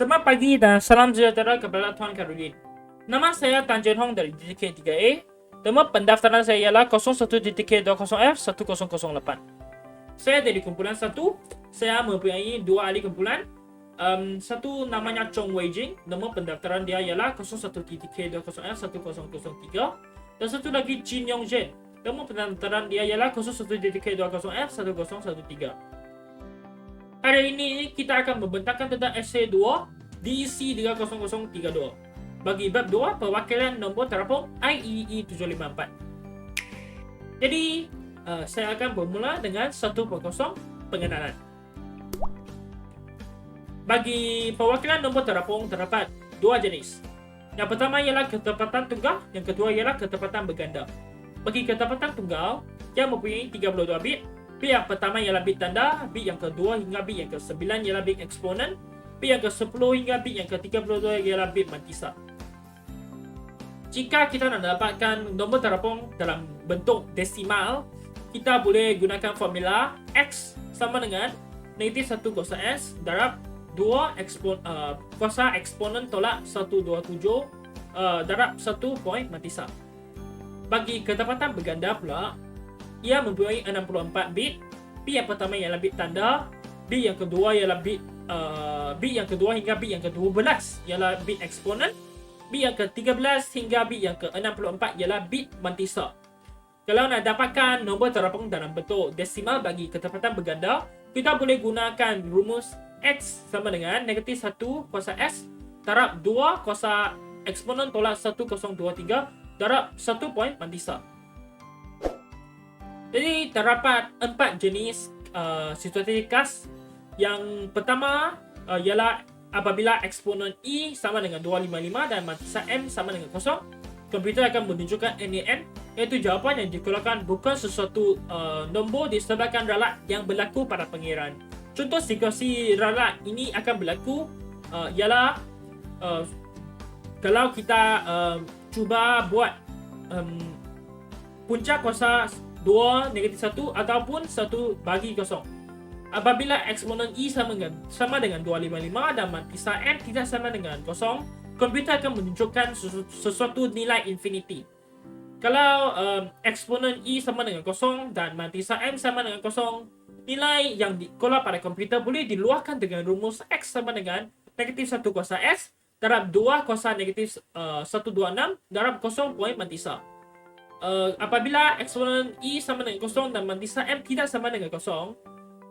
Selamat pagi dan salam sejahtera kepada Tuan Karudin. Nama saya Tan Jen Hong dari DDK 3A. Nama pendaftaran saya ialah 01 DDK 20F 1008. Saya dari kumpulan 1. Saya mempunyai dua ahli kumpulan. Satu namanya Chong Wei Jing. Nama pendaftaran dia ialah 01 DDK 20F 1003. Dan satu lagi Jin Yong Zhen. Nama pendaftaran dia ialah 01 DDK 20F 1013. Hari ini kita akan membentangkan tentang esei 2 DEC 30032 bagi bab 2 perwakilan nombor terapung IEEE 754. Jadi saya akan bermula dengan 1.0 pengenalan. Bagi perwakilan nombor terapung terdapat dua jenis. Yang pertama ialah ketepatan tunggal, yang kedua ialah ketepatan berganda. Bagi ketepatan tunggal, yang mempunyai 32 bit. Bit yang pertama ialah bit tanda, bit yang kedua hingga bit yang ke-9 ialah bit eksponen, bit yang ke-10 hingga bit yang ke-32 ialah bit mantisa. Jika kita nak dapatkan nombor terapung dalam bentuk desimal, kita boleh gunakan formula X sama dengan negatif 1 kuasa S darab 2 kuasa eksponen tolak 127 darab 1 point mantisa. Bagi ketepatan berganda pula, ia mempunyai 64 bit. Bit yang pertama ialah bit tanda, bit yang kedua ialah bit yang kedua hingga bit yang ke-12 ialah bit eksponen, bit yang ke-13 hingga bit yang ke-64 ialah bit mantisa. Kalau nak dapatkan nombor terapung dalam bentuk desimal bagi ketepatan berganda, kita boleh gunakan rumus X sama dengan negatif 1 kuasa S darab 2 kuasa eksponen tolak 1023 darab 1 point mantisa. Jadi terdapat 4 jenis situasi khas. Yang pertama ialah apabila eksponen I sama dengan 255 dan mantisa M sama dengan 0, komputer akan menunjukkan NAM, iaitu jawapan yang dikeluarkan bukan sesuatu nombor disebabkan ralat yang berlaku pada pengiraan. Contoh situasi ralat ini akan berlaku ialah kalau kita cuba buat punca kuasa 2 negatif 1 ataupun 1 bagi 0. Apabila eksponen I sama dengan 255 dan mantisa M tidak sama dengan 0, komputer akan menunjukkan sesuatu nilai infinity. Kalau eksponen I sama dengan 0 dan mantisa M sama dengan 0, nilai yang dikeluar pada komputer boleh diluahkan dengan rumus X sama dengan negatif 1 kuasa S darab 2 kuasa negatif 126 darab 0 point mantisa. Apabila eksponen I sama dengan 0 dan mantisa M tidak sama dengan 0,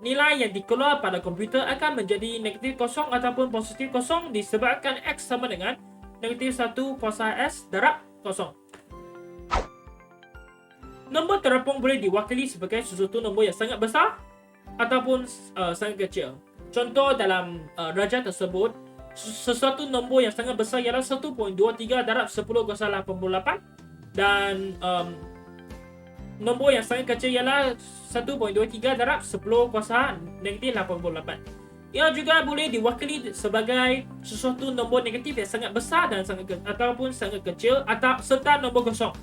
nilai yang dikeluar pada komputer akan menjadi negatif 0 ataupun positif 0 disebabkan X sama dengan negatif 1 kuasa S darab 0. Nombor terapung boleh diwakili sebagai sesuatu nombor yang sangat besar ataupun sangat kecil. Contoh dalam raja tersebut, sesuatu nombor yang sangat besar ialah 1.23 darab 10 kuasa 88 dan nombor yang sangat kecil ialah 1.23 darab 10 kuasa negatif 88. Ia juga boleh diwakili sebagai sesuatu nombor negatif yang sangat besar dan ataupun sangat kecil atau serta nombor kosong.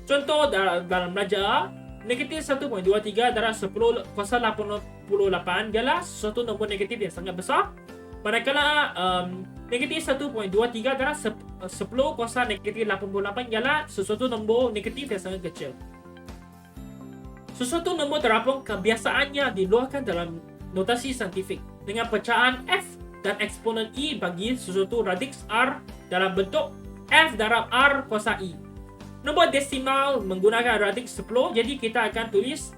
Contoh dalam raja, negatif 1.23 darab 10 kuasa 88 ialah sesuatu nombor negatif yang sangat besar, manakala negatif 1.23 darab 10 kuasa negatif 88 ialah sesuatu nombor negatif yang sangat kecil. Sesuatu nombor terapung kebiasaannya diluahkan dalam notasi saintifik dengan pecahan F dan eksponen I bagi sesuatu radix R dalam bentuk F darab R kuasa I. Nombor desimal menggunakan radix 10, jadi kita akan tulis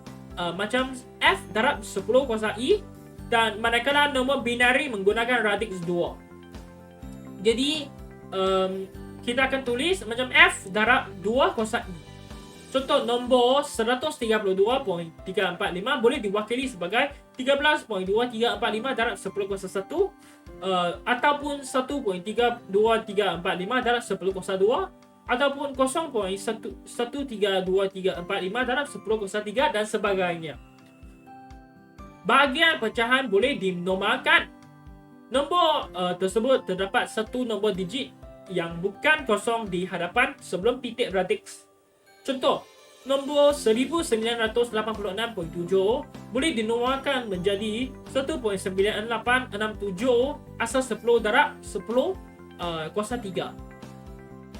macam F darab 10 kuasa I, dan manakala nombor binari menggunakan radix 2. Jadi kita akan tulis macam F darab 2 kuasa I. Contoh nombor 132.345 boleh diwakili sebagai 13.2345 darab 10 kuasa 1 ataupun 1.1345 darab 10 kuasa 2 ataupun 0.132345 darab 10 kuasa 3 dan sebagainya. Bahagian pecahan boleh dinomarkan. Nombor tersebut terdapat satu nombor digit yang bukan kosong di hadapan sebelum titik radix. Contoh, Nombor 1986.7 boleh dinomarkan menjadi 1.9867 asas 10 darab 10 kuasa 3.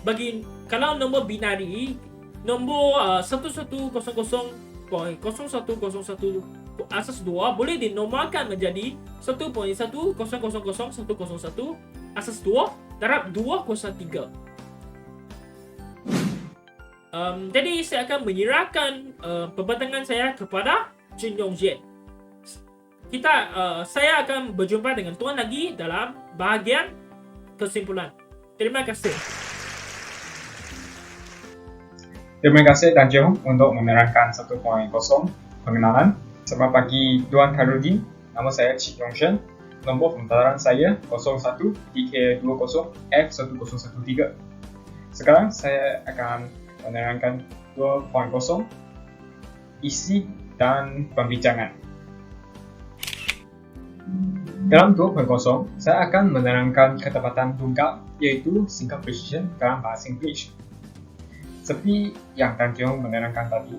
Bagi kalau nombor binari, nombor 1100.0101 asas 2 boleh dinomarkan menjadi 1.1000101 asas 2 darab 2 kuasa 3. Jadi saya akan menyerahkan perbatangan saya kepada Jin Yongjian. Saya akan berjumpa dengan tuan lagi dalam bahagian kesimpulan. Terima kasih. Terima kasih Tan Jong untuk menerangkan 1.0 pengenalan. Selamat pagi Tuan Khairudin. Nama saya Jin Yongjian. Nombor pendaftaran saya 01 DK20 F1013. Sekarang saya akan menerangkan 2.0 isi dan pembincangan. Dalam 2.0, saya akan menerangkan ketepatan tunggal iaitu single precision dalam bahasa Inggeris. Seperti yang Tan Jong menerangkan tadi,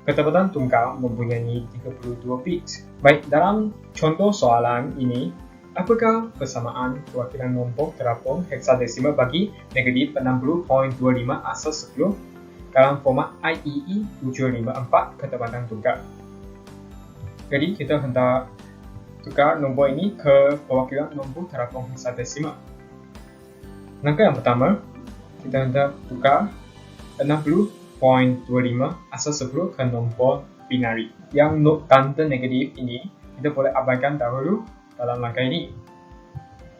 ketepatan tunggal mempunyai 32 bit. Baik, dalam contoh soalan ini, apakah persamaan perwakilan nombor terapung heksadesimal bagi negatif 60.25 asas 10 dalam format IEE 754 ketepatan tunggal? Jadi kita hendak tukar nombor ini ke perwakilan nombor terapung heksadesimal. Langkah yang pertama, kita hendak tukar 60.25 asas 10 ke nombor binari. Yang tanda negatif ini kita boleh abaikan dahulu dalam langkah ini.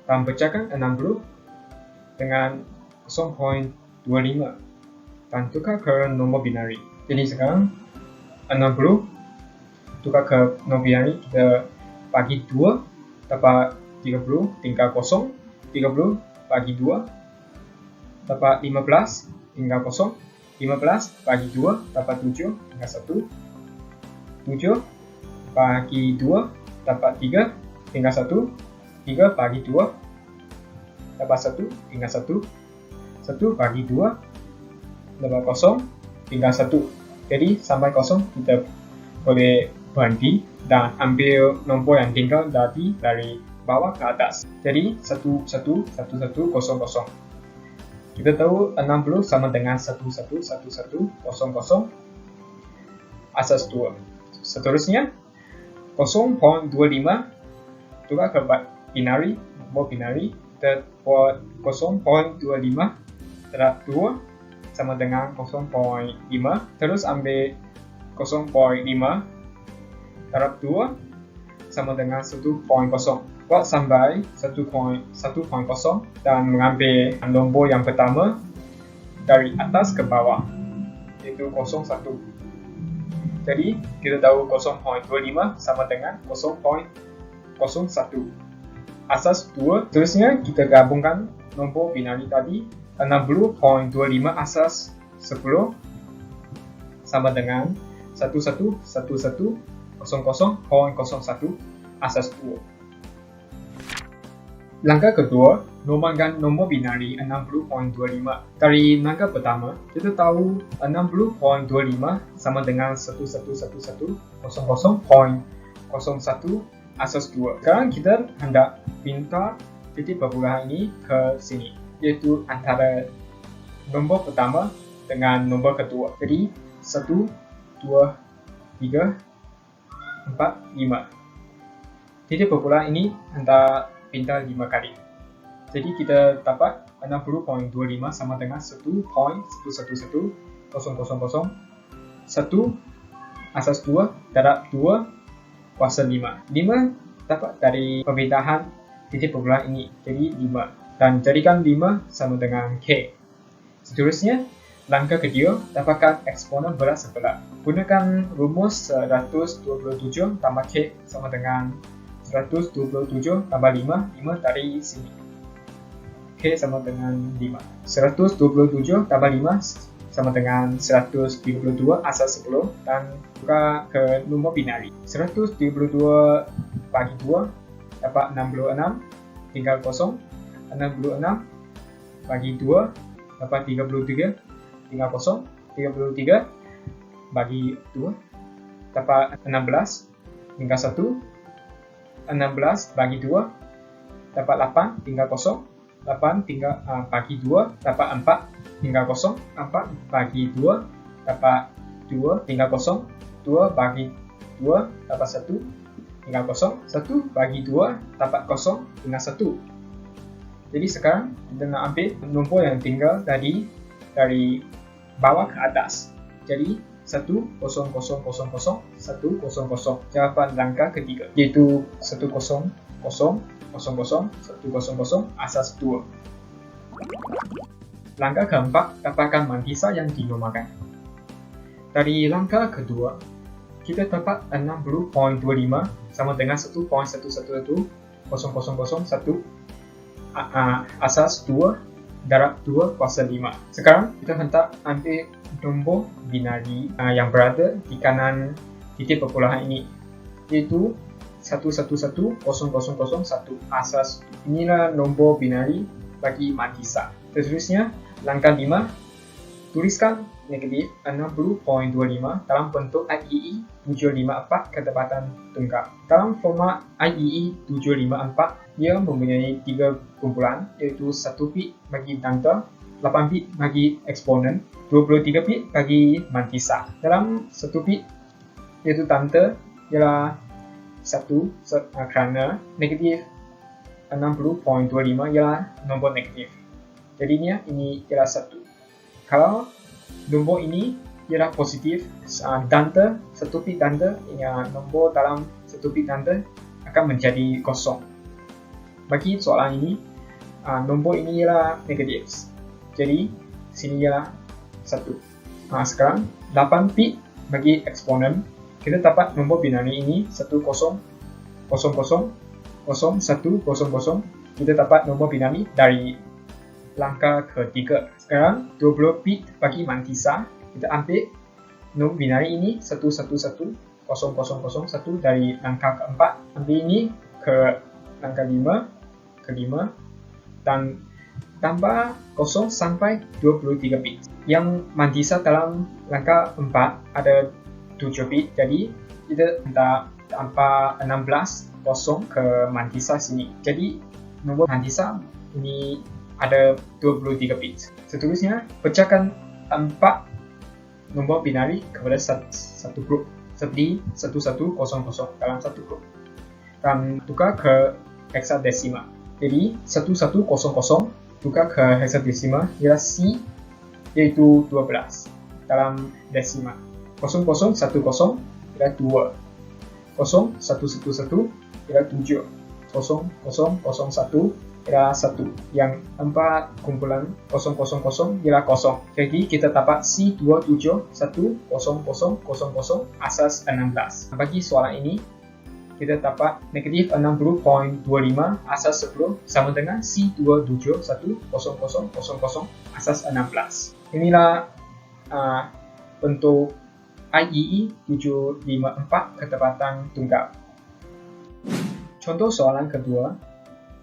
Dan pecahkan 60 dengan 0.25 dan tukar ke nombor binari. Jadi sekarang 60 tukar ke nombor binari, kita bagi 2 dapat 30 tinggal 0, 30 bagi 2 dapat 15 tinggal 0, 15 bagi 2 dapat 7 tinggal 1, 7 bagi 2 dapat 3 tinggal 1, 3 bagi 2 dapat 1 tinggal 1, 1 bagi 2 dapat 0 tinggal 1. Jadi sampai 0 kita boleh berhenti dan ambil nombor yang tinggal dari bawah ke atas. Jadi 111100. Kita tahu 60 sama dengan 111100 asas 2. Seterusnya 0.25 tukar ke binari, nombor binari, kita buat 0.25 terhadap 2 sama dengan 0.5. Terus ambil 0.5 terhadap 2 sama dengan 1.0. Buat sampai 1.0 dan mengambil nombor yang pertama dari atas ke bawah, iaitu 01. Jadi kita tahu 0.25 sama dengan 0.01 asas 2. Seterusnya kita gabungkan nombor binari tadi, 60.25 asas 10 sama dengan 111100.01 asas 2. Langkah kedua, nomarkan nombor binari 60.25. Dari langkah pertama, kita tahu 60.25 sama dengan 111100.01 asas 2. Sekarang kita hendak pintar titik perpuluhan ini ke sini, iaitu antara nombor pertama dengan nombor kedua. Jadi 1, 2, 3, 4, 5. Titik perpuluhan ini hendak pintar 5 kali. Jadi kita dapat 60.25 sama dengan 1.11100.1 asas 2 darab 2 kuasa 5. 5 dapat dari perbedaan titik perpuluhan ini, jadi 5. Dan jadikan 5 sama dengan K. Seterusnya, langkah kedua, dapatkan eksponen berat sebelah. Gunakan rumus 127 tambah K sama dengan 127 tambah 5 dari sini. K sama dengan 5. 127 tambah 5 sama dengan 132 asas 10 dan tukar ke nombor binari. 132 bagi 2 dapat 66 tinggal 0. 66 bagi 2 dapat 33 tinggal 0. 33 bagi 2 dapat 16 tinggal 1. 16 bagi 2 dapat 8 tinggal 0. 8 tinggal bagi 2 dapat 4 tinggal 0. 4 bagi 2 dapat 2 tinggal 0. 2 bagi 2 dapat 1 tinggal 0. 1 bagi 2 dapat 0 tinggal 1. Jadi sekarang kita nak ambil nombor yang tinggal tadi dari bawah ke atas. Jadi 10000 jawapan langkah ketiga, iaitu 100001000 asas 2. Langkah keempat, dapatkan mantisa yang dinomakan. Dari langkah kedua, kita dapat 60.25 sama dengan 1.1110001 asas 2 darab 2 kuasa 5. Sekarang kita hendak ambil nombor binari yang berada di kanan titik perpuluhan ini, iaitu 1110001 asas. Inilah nombor binari bagi mantisa. Seterusnya, langkah 5, tuliskan negatif 60.25 dalam bentuk IEE 754 ketepatan tunggal. Dalam format IEE 754, ia mempunyai 3 kumpulan, iaitu 1 bit bagi tangga, 8 bit bagi eksponen, 23 bit bagi mantisa. Dalam 1 bit, iaitu tangga, ialah 1 kerana negatif 60.25 ialah nombor negatif. Jadinya ini ialah 1. Kalau nombor ini ialah positif, tanda 1 bit tanda, nombor dalam 1 bit tanda akan menjadi kosong. Bagi soalan ini, nombor ini ialah negatif. Jadi sini ialah 1. Sekarang 8 bit bagi eksponen, kita dapat nombor binari ini 10000100. Kita dapat nombor binari dari langkah ketiga. Sekarang 20 bit bagi mantisa, kita ambil nombor binari ini 110001 dari langkah keempat, ambil ini ke langkah 5 dan tambah 0 sampai 23 bit. Yang mantisa dalam langkah 4 ada 7 bit, jadi kita hendak tambah 16 kosong ke mantisa sini. Jadi nombor mantisa ini ada 23 bit. Seterusnya, pecahkan 4 nombor binari kepada satu grup, seperti 1100 dalam satu grup, dan tukar ke hexadesimal. Jadi 1100 tukar ke hexadesimal ialah C, iaitu 12 dalam desimal. 0010 ialah 2, 0111 ialah 7, 0001 ialah 1. Yang 4 kumpulan 000 ialah 0. Jadi kita dapat C2710000 asas 16. Bagi soalan ini, kita dapat negatif 60.25 asas 10 sama dengan C2710000 asas 16. Inilah bentuk IEE 754 ketepatan tunggal. Contoh soalan kedua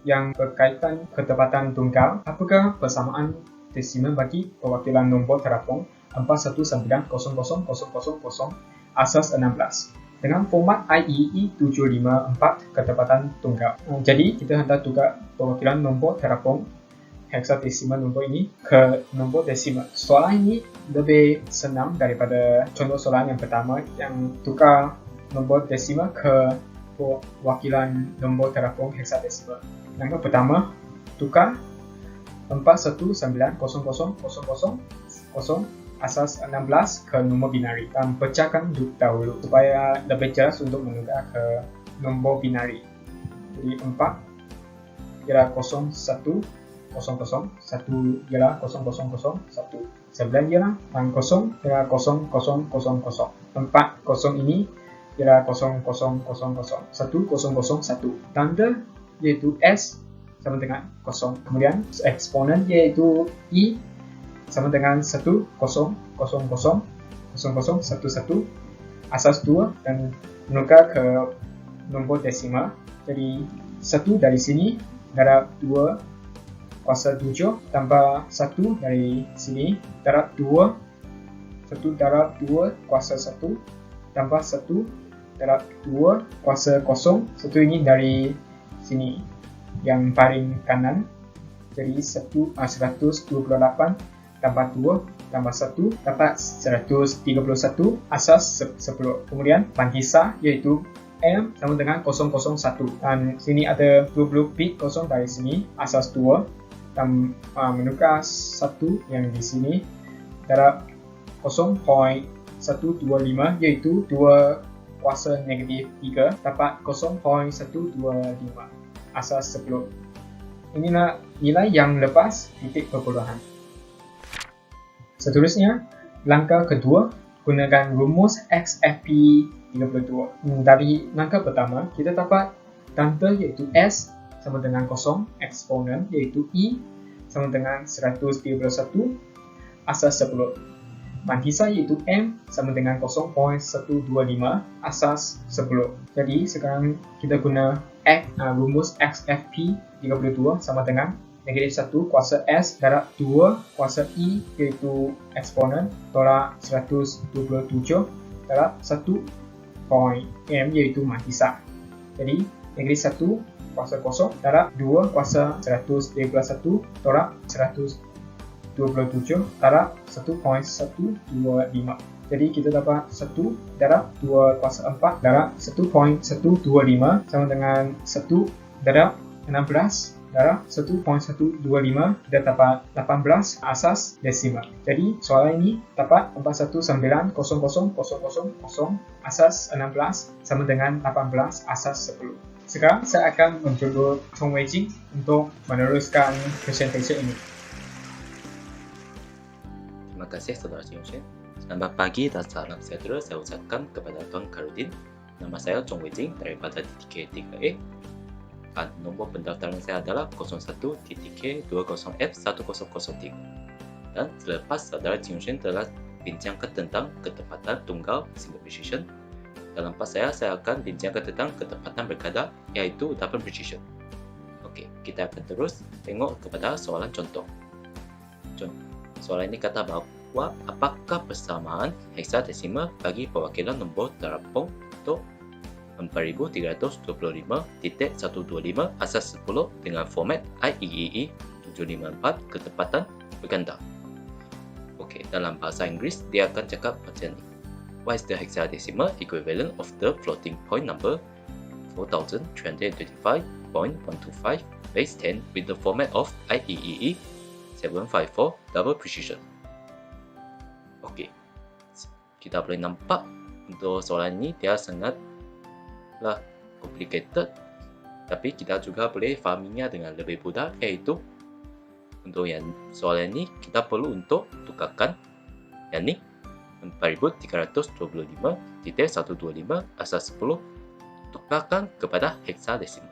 yang berkaitan ketepatan tunggal. Apakah persamaan desimal bagi perwakilan nombor terapung 4190000 asas 16 dengan format IEE 754 ketepatan tunggal? Jadi kita hendak tukar perwakilan nombor terapung hexadesimal nombor ini ke nombor desimal. Soalan ini lebih senang daripada contoh soalan yang pertama yang tukar nombor desimal ke perwakilan nombor terapung hexadesimal. Yang pertama, tukar 4190000 asas 16 ke nombor binari dan pecahkan dahulu supaya lebih jelas untuk menukar ke nombor binari. Jadi 4 ialah 0100, 1 ialah 0001, 9 ialah 0 ialah 0000. 4 0 ini ialah 0000, 1001. Tanda iaitu S sama dengan 0. Kemudian eksponen iaitu I sama dengan 100000 0011 asas 2 dan menukar ke nombor desimal. Jadi 1 dari sini darab 2 kuasa 7 tambah 1 dari sini darab 2 1 darab 2 kuasa 1 tambah 1 darab 2 kuasa 0. 1 ini dari sini yang paling kanan. Jadi 128 tambah 2 tambah 1 dapat 131 asas 10. Kemudian mantisa iaitu M sama dengan 001 dan sini ada 20 bit kosong dari sini asas 2 dan menukar 1 yang di sini darab 0.125 iaitu 2 kuasa negatif 3 dapat 0.125 asas 10. Inilah nilai yang lepas titik perpuluhan. Seterusnya, langkah kedua, gunakan rumus XFP 32. Dari langkah pertama, kita dapat tanda iaitu S sama dengan 0, eksponen iaitu I sama dengan 131 asas 10. Mantisa iaitu M sama dengan 0.125 asas 10. Jadi sekarang kita guna rumus XFP 32 sama dengan negatif 1 kuasa S darab 2 kuasa I iaitu eksponen tolak 127 darab 1 point M iaitu mantisa. Jadi negatif 1 kuasa 0 darab 2 kuasa 121 tolak 127 darab 1.125. Jadi kita dapat 1 darab 2 kuasa 4 darab 1.125 sama dengan 1 darab 16 darab 1.125 kita dapat 18 asas desimal. Jadi soalan ini dapat 419,0000 asas 16 sama dengan 18 asas 10. Sekarang saya akan mencoba Chong Wei Jing untuk meneruskan presentation ini. Terima kasih Saudara Ching. Selamat pagi dan salam sejahtera saya ucapkan kepada Tuan Karudin. Nama saya Chong Wei Jing daripada TTK3A. Dan nombor pendaftaran saya adalah 01.K20F1003. Dan selepas Saudara Ching telah bincangkan tentang ketepatan tunggal single precision, dalam part saya akan bincangkan tentang ketepatan berkadar iaitu double precision. Okey, kita akan terus tengok kepada soalan contoh. Soalan ini kata bahawa apakah persamaan heksadesimal bagi perwakilan nombor terapung untuk 4325.125 asas 10 dengan format IEEE 754 ketepatan berganda. Okey, dalam bahasa Inggeris dia akan cakap macam ni. What is the hexadecimal equivalent of the floating point number 4325.125 base 10 with the format of IEEE 754 double precision? Okey, kita boleh nampak untuk soalan ini dia sangatlah complicated, tapi kita juga boleh fahaminya dengan lebih mudah, iaitu untuk yang soalan ini kita perlu untuk tukarkan yang ni 4325.125 asas 10 tukarkan kepada heksadesimal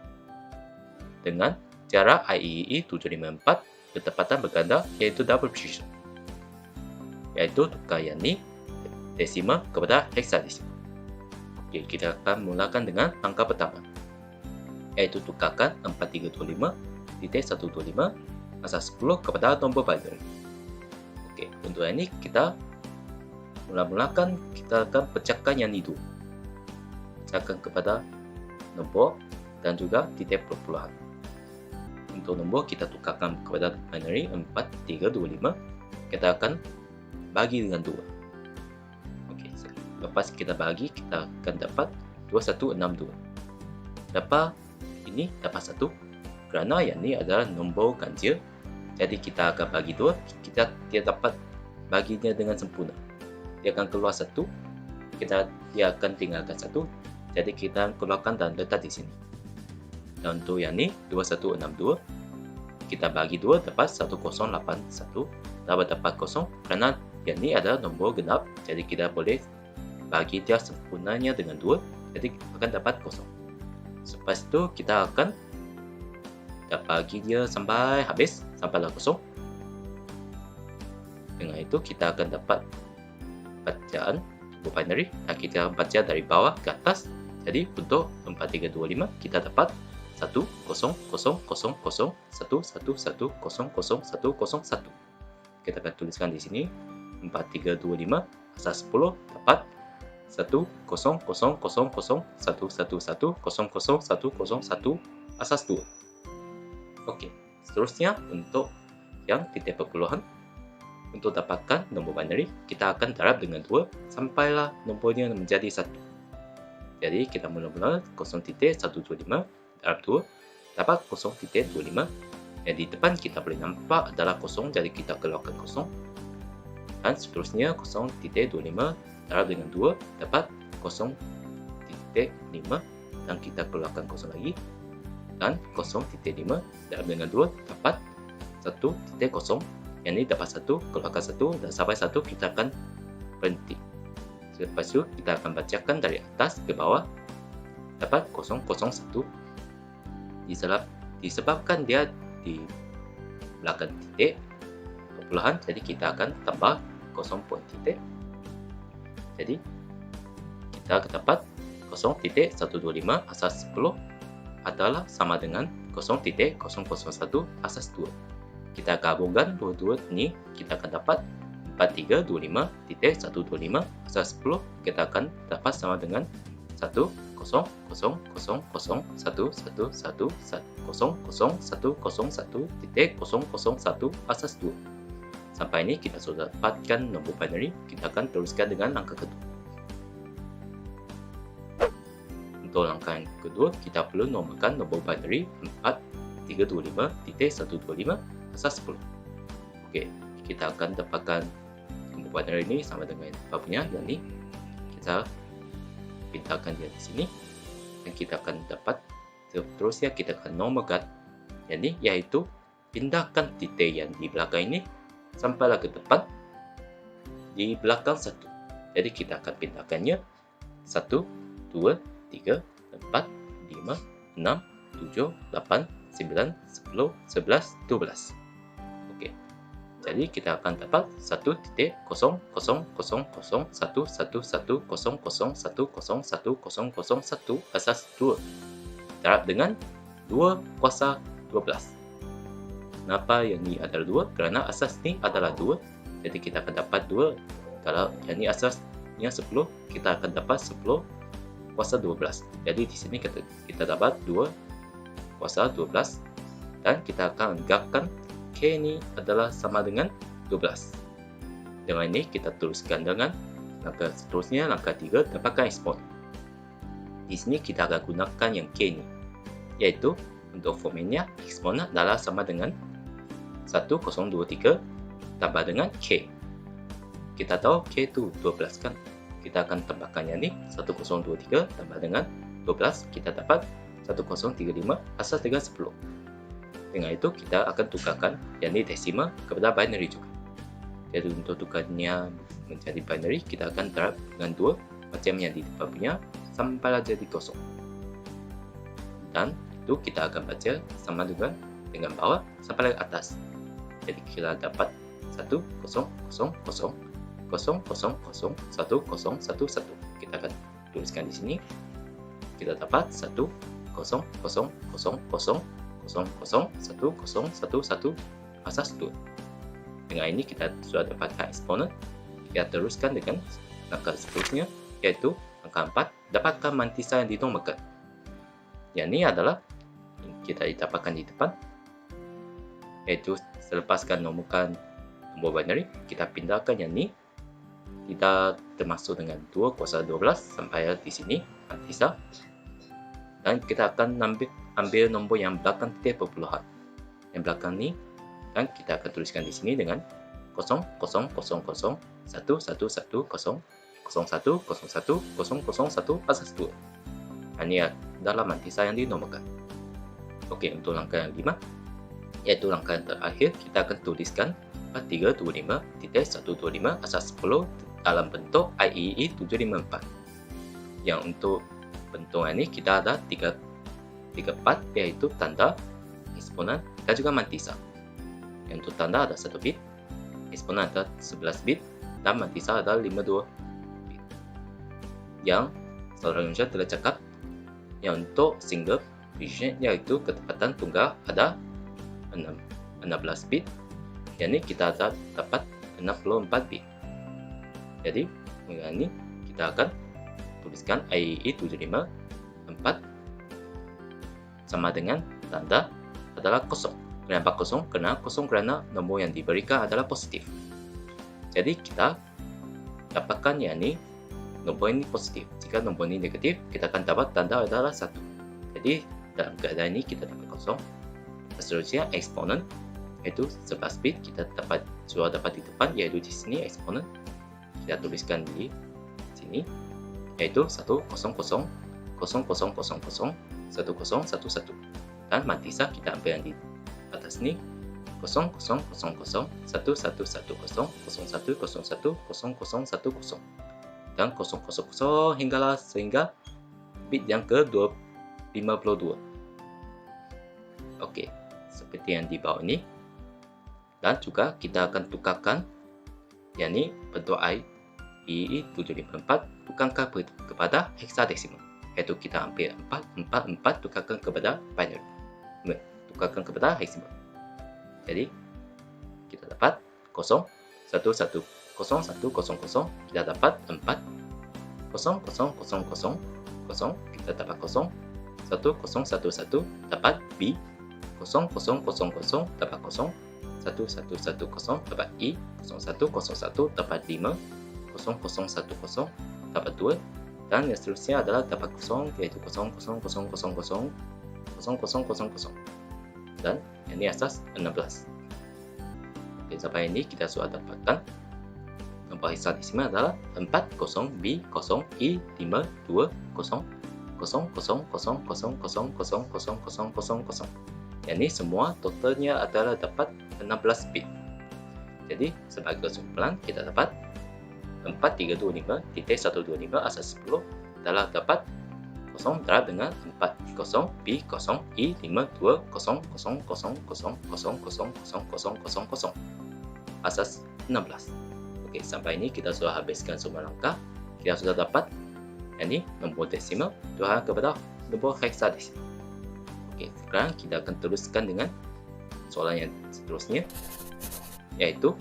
dengan cara IEEE 754 ketepatan berganda iaitu double precision, iaitu tukar yang ni desimal kepada heksadesimal. Okey, kita akan mulakan dengan angka pertama, iaitu tukarkan 4325.125 asas 10 kepada nombor binary. Okey, untuk ini kita mulakan kita akan pecahkan yang itu, pecahkan kepada nombor dan juga titik perpuluhan. Untuk nombor kita tukarkan kepada binary 4325, kita akan bagi dengan 2. Okey, lepas kita bagi kita akan dapat 2162. Dapat ini dapat 1 kerana yang ni adalah nombor ganjil. Jadi kita akan bagi 2, kita tidak dapat baginya dengan sempurna. Dia akan keluar 1, dia akan tinggalkan 1. Jadi kita keluarkan dan letak di sini. Dan untuk yang ni 2162, kita bagi 2 dapat 1081, dapat 0 kerana yang ni adalah nombor genap. Jadi kita boleh bagi dia sempurnanya dengan 2, jadi akan dapat 0. Selepas itu kita akan bagi dia sampai habis, sampailah 0. Dengan itu kita akan dapat bacaan binary. Kita baca dari bawah ke atas. Jadi untuk 4325 kita dapat 100011010101. Kita akan tuliskan di sini 4325 asas 10 dapat 100011110001 asas 2. Oke, seterusnya untuk yang titik perpuluhan. Untuk dapatkan nombor binary, kita akan darab dengan 2 sampailah nombornya menjadi 1. Jadi kita mula-mula 0.125 darab 2 dapat 0.25. Yang di depan kita boleh nampak adalah 0, jadi kita keluarkan 0. Dan seterusnya 0.25 darab dengan 2 dapat 0.5 dan kita keluarkan 0 lagi. Dan 0.5 darab dengan 2 dapat 1.0. Yang ini dapat 1, keluarkan 1 dan sampai 1 kita akan berhenti. Lepas itu kita akan bacakan dari atas ke bawah dapat 001. Disebabkan dia di belakang titik perpuluhan, jadi kita akan tambah 0 point titik. Jadi kita dapat 0.125 asas 10 adalah sama dengan 0.001 asas 2. Kita gabungkan dua-dua ini, kita akan dapat 4325.125 asas 10. Kita akan dapat sama dengan 1000001010001 asas 2. Sampai ini kita sudah dapatkan nombor binary. Kita akan teruskan dengan langkah kedua. Untuk langkah yang kedua, kita perlu nomborkan nombor binary 4325.125 asas 10. Oke, kita akan dapatkan nombor binary ini sama dengan apa punya, yang ini kita pindahkan dia di sini dan kita akan dapat seterusnya kita akan nomorkan yang ini, yaitu pindahkan titik yang di belakang ini sampailah ke depan di belakang 1. Jadi kita akan pindahkannya 1, 2, 3, 4, 5, 6, 7, 8, 9, 10, 11, 12. Oke. Jadi kita akan dapat 1.000111001001001 asas 2 darab dengan 2 kuasa 12. Kenapa yang ini adalah 2? Kerana asas ini adalah 2. Jadi kita akan dapat 2. Kalau yang ini asasnya 10, kita akan dapat 10 kuasa 12. Jadi di sini kita dapat 2 kuasa 12 dan kita akan anggapkan K ini adalah sama dengan 12. Dengan ini kita teruskan dengan langkah seterusnya, langkah 3, dapatkan ekspon. Di sini kita akan gunakan yang K ini, yaitu untuk formatnya ekspon adalah sama dengan 1023 tambah dengan K. Kita tahu K itu 12 kan? Kita akan tambahkan yang ini 1023 tambah dengan 12, kita dapat 1035 asas dengan 10. Dengan itu kita akan tukarkan yang ini desimal kepada binary juga. Jadi untuk tukarnya menjadi binary, kita akan darab dengan 2 macam yang di depan punya sampailah jadi 0. Dan itu kita akan baca sama dengan bawah sampai ke atas. Jadi kita dapat 10000001011. Kita akan tuliskan di sini. Kita dapat 10000001011 asas 2. Dengan ini kita sudah dapatkan eksponen. Kita teruskan dengan langkah seterusnya, yaitu langkah 4, dapatkan mantisa yang dinomorkan. Yang ini adalah kita dapatkan di depan, yaitu selepaskan nomorkan nombor binary, kita pindahkan yang ini. Kita termasuk dengan 2 kuasa 12 sampai di sini mantisa, dan kita akan ambil nombor yang belakang titik perpuluhan yang belakang ini, dan kita akan tuliskan di sini dengan 000111001010001 asas 2. Ini adalah mantisa yang dinomorkan. Oke, untuk langkah yang 5, yaitu langkah yang terakhir, kita akan tuliskan 4325.125 asas 10 dalam bentuk IEEE 754. Yang untuk bentuk ini kita ada 3 part, yaitu tanda, eksponen, dan juga mantisa. Yang untuk tanda ada 1 bit, eksponen ada 11 bit, dan mantisa ada 52 bit. Yang saudara Indonesia telah cakap, yang untuk single precision, yaitu ketepatan tunggal ada 16 bit. Yang ini kita dapat 64 bit. Jadi ini kita akan tuliskan IEE 75 4 sama dengan tanda adalah kosong. Kenapa kosong? Karena nombor yang diberikan adalah positif. Jadi kita dapatkan yakni nombor ini positif. Jika nombor ini negatif, kita akan dapat tanda adalah 1. Jadi dalam keadaan ini kita dapat kosong. Seterusnya eksponen, yaitu 11 bit kita sudah dapat di depan, yaitu di sini eksponen. Kita tuliskan di sini, yaitu 100 0000 1011. Dan mantisa kita ambil yang di atas ini 0000 1110 0101 dan 000 sehingga bit yang ke-52. Oke, seperti yang di bawah ini. Dan juga kita akan tukarkan yakni bentuk IEE 754 tukarkan kepada hexadesimal, yaitu kita ambil 444 tukarkan kepada binary, tukarkan kepada hexadesimal. Jadi kita dapat 0110 kita dapat 4 0000 kita dapat 0 1011 dapat B 0000 dapat 0 1110 dapat I 0101 dapat 5 0010 dapat 2 dan yang seterusnya adalah dapat 0 yaitu 0000 dan ini asas 16. Oke, sampai ini kita sudah dapatkan nombor hexadesimal adalah 40B0I52000000000. Ini semua totalnya adalah dapat 16 bit. Jadi sebagai kesimpulan kita dapat 4325.125 asas 10 adalah dapat 0 darab dengan 40B0I52000000000 asas 16. Oke, sampai ini kita sudah habiskan semua langkah. Kita sudah dapat ini nombor desimal tuhan kepada nombor hexadesimal. Oke, sekarang kita akan teruskan dengan soalan yang seterusnya, yaitu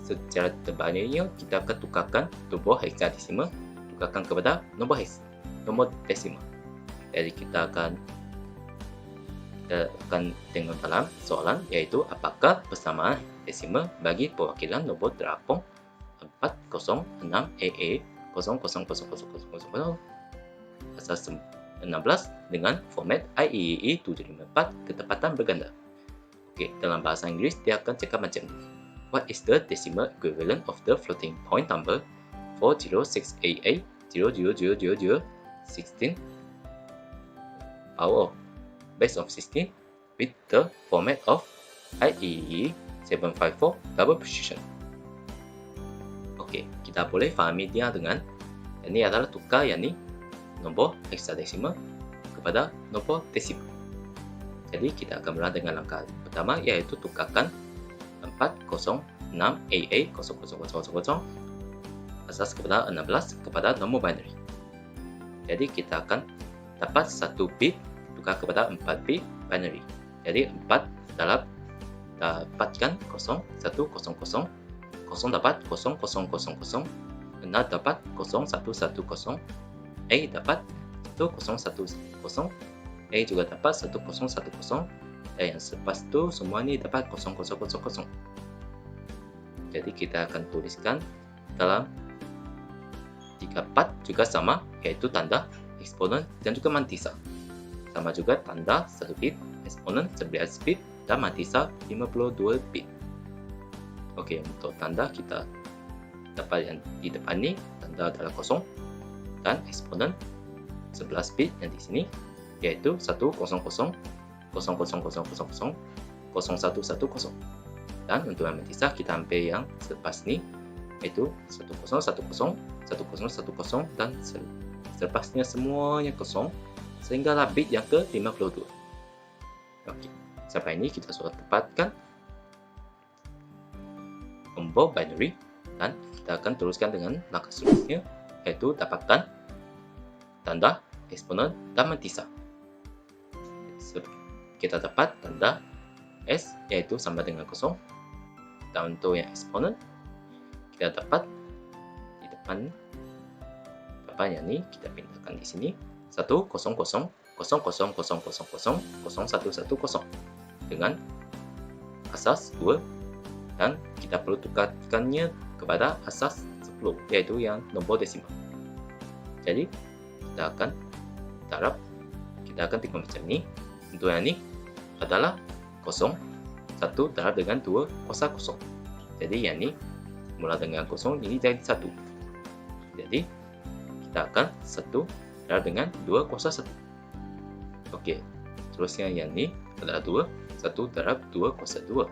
secara terbaliknya kita akan tukarkan nombor hexadesimal tukarkan kepada nombor desimal. Jadi kita akan tengok dalam soalan, yaitu apakah persamaan desimal bagi perwakilan nombor terapung 406AA 000000 asas 16 dengan format IEEE 754 ketepatan berganda. Oke, dalam bahasa Inggris dia akan cakap macam ni. What is the decimal equivalent of the floating point number 406AA 00000016 power of base of 16 with the format of IEEE 754 double precision. Oke, kita boleh fahami dia dengan ini adalah tukar yakni nombor hexadesimal kepada nombor desimal. Jadi kita akan mula dengan langkah pertama, yaitu tukarkan 406AA 000000 asas kepada 16 kepada nombor binary. Jadi kita akan dapat 1 bit tukar kepada 4 bit binary. Jadi 4 dalam dapatkan 0100, 0 dapat 0000, 6 dapat 0110, A dapat 1010, A juga dapat 1010, dan yang selepas itu semua ini dapat 0000. Jadi kita akan tuliskan dalam 3 part juga sama, yaitu tanda eksponen dan juga mantisa. Sama juga tanda 1 bit, eksponen 11 bit, dan mantisa 52 bit. Oke, untuk tanda kita dapat yang di depan ini, tanda adalah 0 dan eksponen 11 bit yang di sini, yaitu 100 00000 0110. Dan untuk yang mantisa kita ambil yang selepas ini, yaitu 1010 1010 dan selepasnya semuanya 0 sehinggalah bit yang ke-52. Oke, sampai ini kita sudah dapatkan nombor binary dan kita akan teruskan dengan langkah selanjutnya, yaitu dapatkan tanda eksponen dan mantisa. Kita dapat tanda S yaitu sama dengan 0, dan untuk yang eksponen kita dapat yang ini kita pindahkan di sini 10000000110 dengan asas 2 dan kita perlu tukarkannya kepada asas 10 yaitu yang nombor desimal. Jadi kita akan tengok macam ni. Untuk yang ni adalah 0 1 darab dengan 2 kuasa 0. Jadi yang ni mula dengan 0 ini jadi 1. Jadi kita akan 1 darab dengan 2 kuasa 1. Okey. Terusnya yang ni adalah 2 1 darab 2 kuasa 2.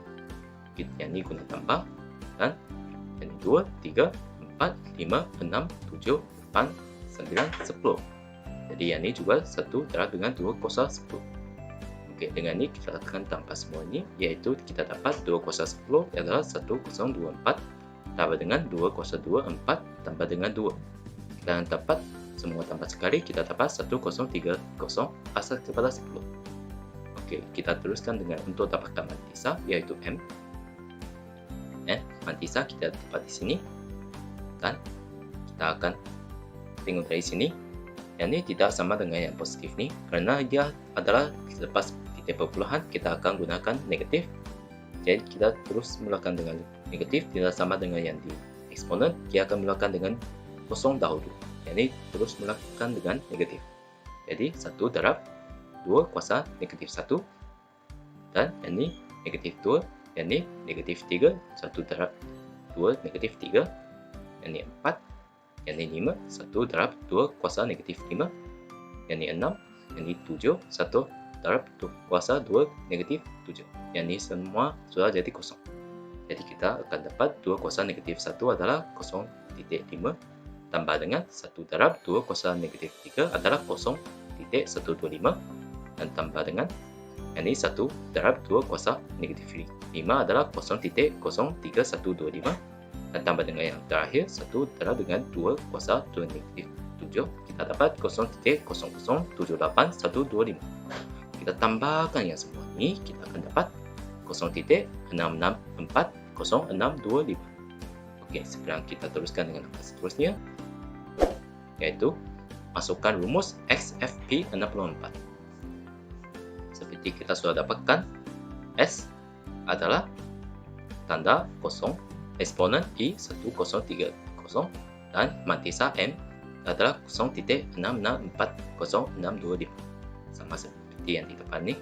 Yang ni guna tambah dan yang ni 2 3 4 5 6 7 8 9 10. Jadi yang ni juga 1 darab dengan 2 kuasa 10. Okey, dengan ni kita akan tambah semua ni, iaitu kita dapat 2 kuasa 10 adalah 1024 tambah dengan 2 kuasa 2 4 tambah dengan 2. Kita akan dapat semua tambah sekali, kita dapat 1030 asas kepada 10. Okey, kita teruskan dengan untuk dapatkan mantisa, iaitu M. Mantisa kita dapat di sini. Dan kita akan tengok dari sini. Yang ni tidak sama dengan yang positif ni, kerana dia adalah selepas titik perpuluhan kita akan gunakan negatif. Jadi kita terus mulakan dengan negatif, tidak sama dengan yang di eksponen, dia akan mulakan dengan kosong dahulu. Yang ni terus mulakan dengan negatif. Jadi 1 darab 2 kuasa negatif 1, dan yang ni negatif 2, yang ni negatif 3, 1 darab 2 negatif 3, yang ni 4, yang ni 5, 1 darab 2 kuasa negatif 5, yang ni 6, yang ni 7, 1 darab 2 kuasa 2 negatif 7. Yang ni semua sudah jadi kosong. Jadi kita akan dapat 2 kuasa negatif 1 adalah 0.5 tambah dengan 1 darab 2 kuasa negatif 3 adalah 0.125 dan tambah dengan yang ni 1 darab 2 kuasa negatif 5 adalah 0.03125 dan tambah dengan yang terakhir 1 darab dengan 2 kuasa 2 negatif 7 kita dapat 0.0078125. Kita tambahkan yang semua ini, kita akan dapat 0.66400625. Okey, sekarang kita teruskan dengan langkah seterusnya, iaitu masukkan rumus XFP64. Seperti kita sudah dapatkan, S adalah tanda kosong, eksponen I1030 dan mantisa M adalah 0.66400625, sama seperti yang di depan ni.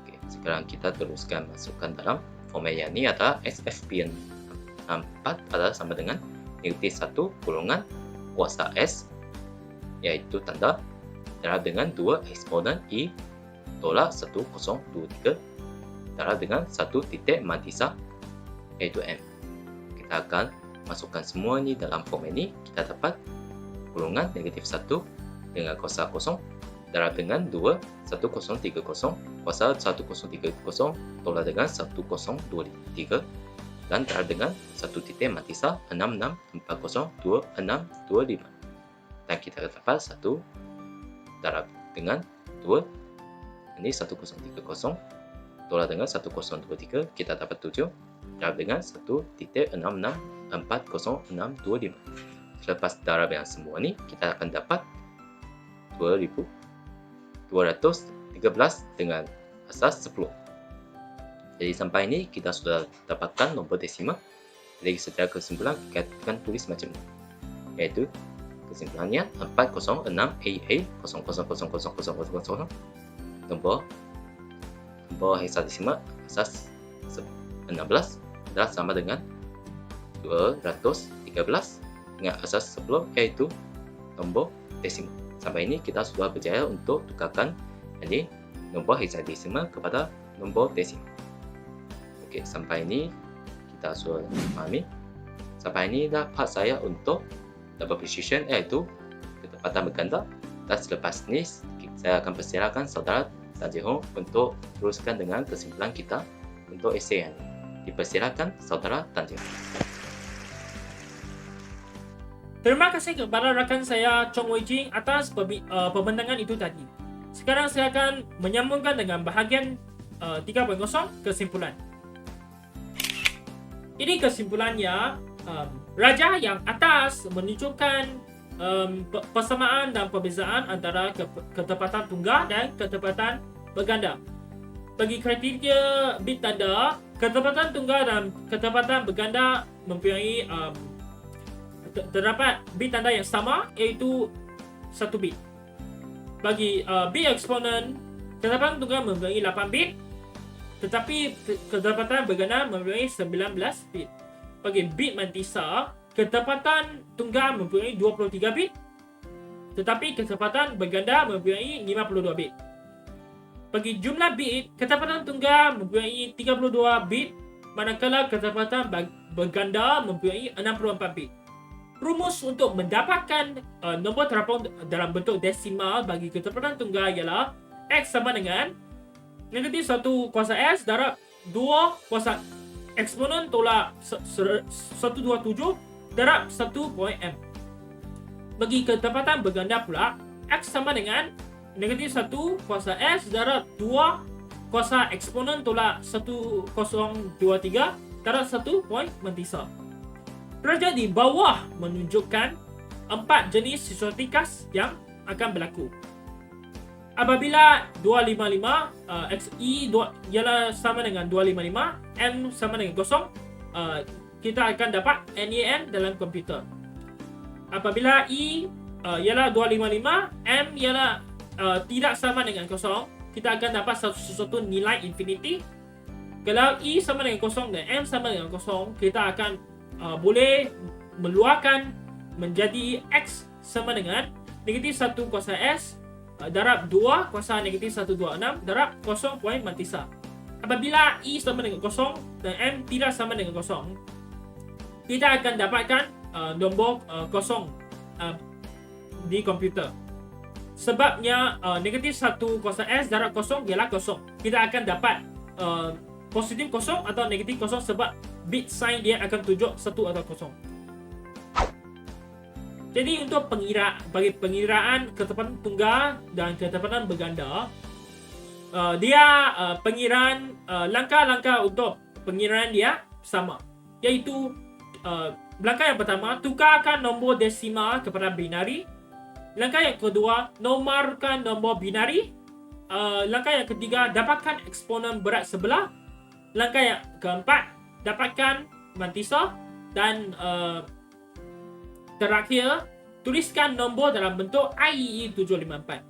Okey, sekarang kita teruskan masukkan dalam format yang ni adalah XFP64 adalah sama dengan negatif 1 kurungan kuasa S, iaitu tanda darab dengan 2 eksponen I tolak 1023 darab dengan 1 titik mantisa, iaitu M. Kita akan masukkan semua ni dalam format ni. Kita dapat kurungan negatif 1 dengan kuasa 0 darab dengan 2 1030 kuasa 1030 tolak dengan 1023 dan darab dengan 1 titik mantisa 66402625, dan kita dapat 1 darab dengan 2 ini 1030 tolak dengan 1023, kita dapat 7 darab dengan 1.66402625. Selepas darab yang semua ni, kita akan dapat 2213 dengan asas 10. Jadi sampai ini kita sudah dapatkan nombor desimal. Jadi secara kesimpulan kita akan tulis macam ni, iaitu kesimpulannya 406AA000000 nombor hexadesimal asas 16 adalah sama dengan 213 dengan asas 10, iaitu nombor desimal. Sampai ini kita sudah berjaya untuk tukarkan ini nombor hexadesimal kepada nombor desimal. Okey, sampai ini kita sudah memahami. Sampai ini dah part saya untuk double precision, iaitu ketepatan berganda. Dan selepas ini saya akan persilakan saudara Tan Jin Ho untuk teruskan dengan kesimpulan kita untuk esei ini. Dipersilakan saudara Tan Jin Ho. Terima kasih kepada rakan saya Chong Wei Jing atas pembentangan itu tadi. Sekarang saya akan menyambungkan dengan bahagian 3.0 kesimpulan. Ini kesimpulannya raja yang atas menunjukkan persamaan dan perbezaan antara ketepatan tunggal dan ketepatan berganda. Bagi kriteria bit tanda, ketepatan tunggal dan ketepatan berganda mempunyai terdapat bit tanda yang sama, iaitu 1 bit. Bagi bit eksponen, ketepatan tunggal mempunyai 8 bit, tetapi ketepatan berganda mempunyai 19 bit. Bagi bit mantisa, ketepatan tunggal mempunyai 23 bit, tetapi ketepatan berganda mempunyai 52 bit. Bagi jumlah bit, ketepatan tunggal mempunyai 32 bit, manakala ketepatan berganda mempunyai 64 bit. Rumus untuk mendapatkan nombor terapung dalam bentuk desimal bagi ketepatan tunggal ialah X sama dengan negatif 1 kuasa S darab 2 kuasa eksponen tolak 127 darab 1.m. Bagi ketepatan berganda pula, X sama dengan negatif 1 kuasa S darab 2 kuasa eksponen tolak 1023 darab 1 point mentisa. Raja di bawah menunjukkan 4 jenis situasi khas yang akan berlaku. Apabila 255 XI ialah sama dengan 255, M sama dengan 0, kita akan dapat NAN dalam komputer. Apabila I ialah 255, M ialah tidak sama dengan 0, kita akan dapat sesuatu nilai infinity. Kalau I sama dengan 0 dan M sama dengan 0, kita akan boleh meluahkan menjadi X sama dengan negatif 1 kuasa S darab 2 kuasa negatif 126 darab 0 point mantisa. Apabila I sama dengan 0 dan M tidak sama dengan 0, kita akan dapatkan nombor 0 di komputer. Sebabnya negatif 1 kuasa S darab 0 ialah 0. Kita akan dapat positif 0 atau negatif 0 sebab bit sign dia akan tunjuk 1 atau 0. Jadi untuk bagi pengiraan ketepatan tunggal dan ketepatan berganda, dia pengiraan langkah-langkah untuk pengiraan dia sama, iaitu langkah yang pertama, tukarkan nombor desimal kepada binari. Langkah yang kedua, nomarkan nombor binari. Langkah yang ketiga, dapatkan eksponen berat sebelah. Langkah yang keempat, dapatkan mantisa. Dan terakhir, tuliskan nombor dalam bentuk IEE 754.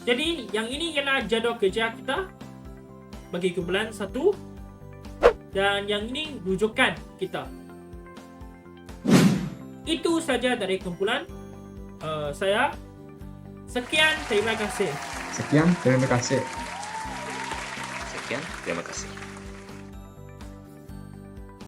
Jadi yang ini ialah jadual kerja kita bagi kumpulan 1, dan yang ini rujukan kita. Itu saja dari kumpulan saya. Sekian, terima kasih. Sekian, terima kasih. Sekian, terima kasih.